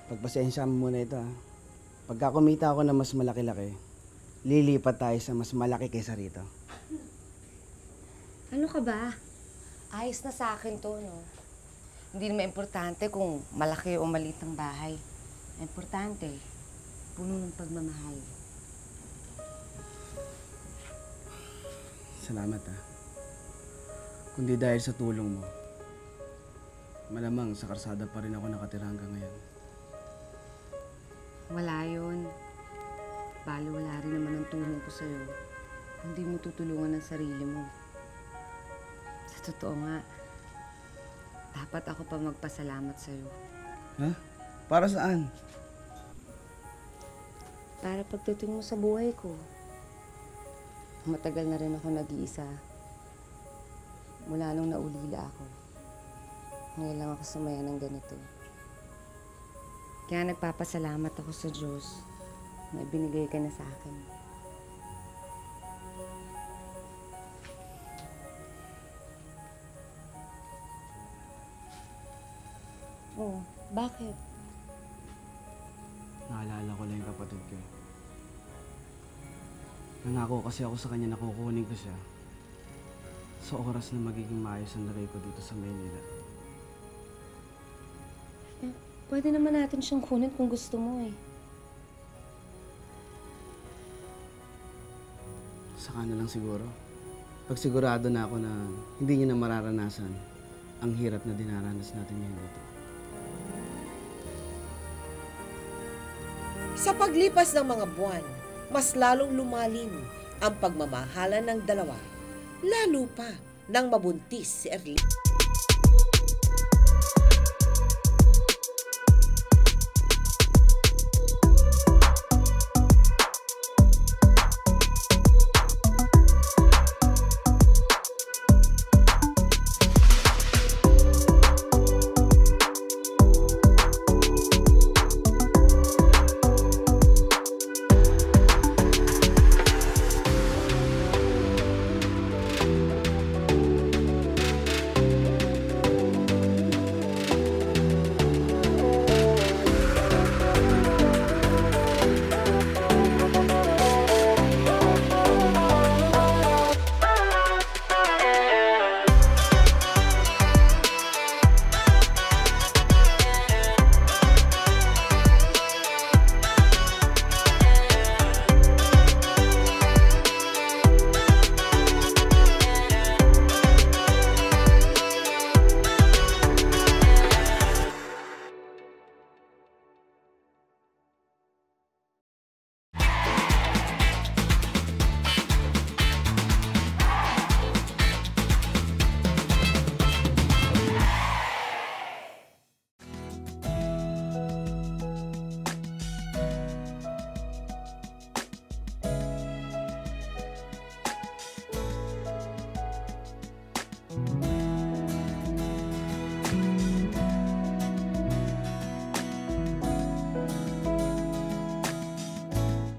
Pagpasensya mo muna ito, ha. Pagka kumita ako na mas malaki-laki, lilipat tayo sa mas malaki kaysa rito. Ano ka ba? Ayos na sa akin to, no? Hindi naman importante kung malaki o maliit ang bahay. Importante, puno ng pagmamahal. Salamat, ha. Kundi dahil sa tulong mo, malamang sa karsada pa rin ako nakatira hanggang ngayon. Wala yun. Bali, wala rin naman ang tulong ko sa'yo. Hindi mo tutulungan ang sarili mo. Sa totoo nga, dapat ako pa magpasalamat sa'yo. Ha? Para saan? Para pagdating mo sa buhay ko. Matagal na rin ako nag-iisa. Mula nung naulila ako. Ngayon lang ako sumaya ng ganito. Kaya nagpapasalamat ako sa Diyos na ibinigay ka na sa akin. Oh, bakit? Naalala ko lang yung kapatid ko. Nangako kasi ako sa kanya na kukunin ko siya sa oras na magiging maayos ang lagay ko dito sa Maynila. Pwede naman natin siyang kunin kung gusto mo eh. Saka na lang siguro. Pag sigurado na ako na hindi niya na mararanasan ang hirap na dinaranas natin ngayon dito. Sa paglipas ng mga buwan, mas lalong lumalim ang pagmamahalan ng dalawa, lalo pa nang mabuntis si Erlene.